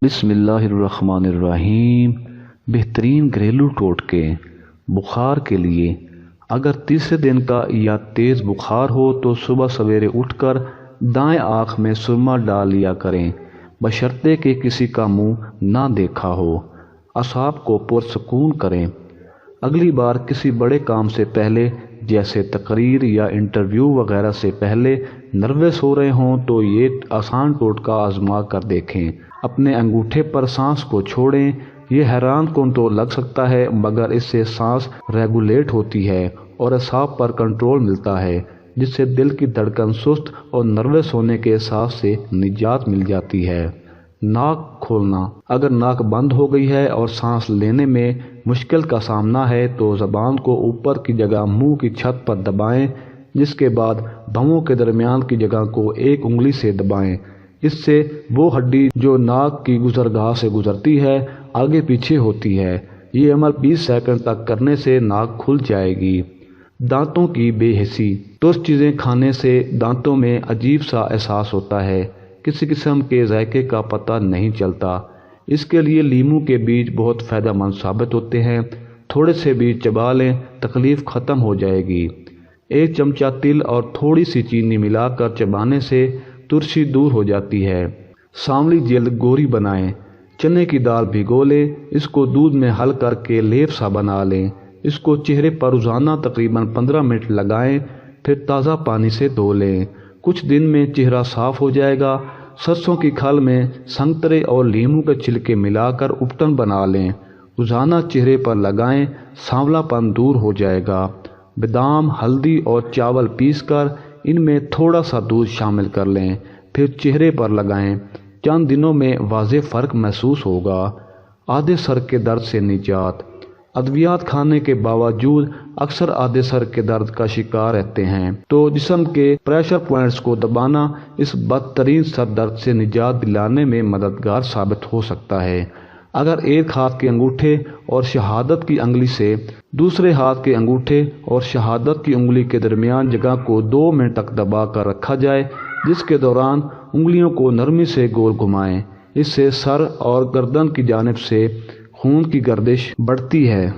بسم اللہ الرحمن الرحیم۔ بہترین گھریلو ٹوٹکے بخار کے لیے۔ اگر تیسرے دن کا یا تیز بخار ہو تو صبح سویرے اٹھ کر دائیں آنکھ میں سرما ڈال لیا کریں، بشرطے کہ کسی کا منہ نہ دیکھا ہو۔ اعصاب کو پرسکون کریں۔ اگلی بار کسی بڑے کام سے پہلے جیسے تقریر یا انٹرویو وغیرہ سے پہلے نروس ہو رہے ہوں تو یہ آسان ٹوٹکا آزما کر دیکھیں۔ اپنے انگوٹھے پر سانس کو چھوڑیں۔ یہ حیران کن تو لگ سکتا ہے مگر اس سے سانس ریگولیٹ ہوتی ہے اور اعصاب پر کنٹرول ملتا ہے، جس سے دل کی دھڑکن سست اور نروس ہونے کے احساس سے نجات مل جاتی ہے۔ ناک کھولنا۔ اگر ناک بند ہو گئی ہے اور سانس لینے میں مشکل کا سامنا ہے تو زبان کو اوپر کی جگہ منہ کی چھت پر دبائیں، جس کے بعد بھووں کے درمیان کی جگہ کو ایک انگلی سے دبائیں۔ اس سے وہ ہڈی جو ناک کی گزرگاہ سے گزرتی ہے آگے پیچھے ہوتی ہے۔ یہ عمل 20 سیکنڈ تک کرنے سے ناک کھل جائے گی۔ دانتوں کی بے حسی۔ ٹوسٹ چیزیں کھانے سے دانتوں میں عجیب سا احساس ہوتا ہے، کسی قسم کے ذائقے کا پتہ نہیں چلتا۔ اس کے لیے لیموں کے بیج بہت فائدہ مند ثابت ہوتے ہیں۔ تھوڑے سے بیج چبا لیں، تکلیف ختم ہو جائے گی۔ 1 چمچہ تل اور تھوڑی سی چینی ملا کر چبانے سے ترشی دور ہو جاتی ہے۔ سانولی جلد گوری بنائیں۔ چنے کی دال بھگو لیں، اس کو دودھ میں حل کر کے لیپ سا بنا لیں۔ اس کو چہرے پر روزانہ تقریباً 15 منٹ لگائیں، پھر تازہ پانی سے دھو لیں۔ کچھ دن میں چہرہ صاف ہو جائے گا۔ سرسوں کی کھل میں سنگترے اور لیموں کے چھلکے ملا کر اپٹن بنا لیں، روزانہ چہرے پر لگائیں، سانولا پن دور ہو جائے گا۔ بادام، ہلدی اور چاول پیس کر ان میں تھوڑا سا دودھ شامل کر لیں، پھر چہرے پر لگائیں۔ چند دنوں میں واضح فرق محسوس ہوگا۔ آدھے سر کے درد سے نجات۔ ادویات کھانے کے باوجود اکثر آدھے سر کے درد کا شکار رہتے ہیں، تو جسم کے پریشر پوائنٹس کو دبانا اس بدترین سر درد سے نجات دلانے میں مددگار ثابت ہو سکتا ہے۔ اگر ایک ہاتھ کے انگوٹھے اور شہادت کی انگلی سے دوسرے ہاتھ کے انگوٹھے اور شہادت کی انگلی کے درمیان جگہ کو 2 منٹ تک دبا کر رکھا جائے، جس کے دوران انگلیوں کو نرمی سے گول گھمائیں، اس سے سر اور گردن کی جانب سے خون کی گردش بڑھتی ہے۔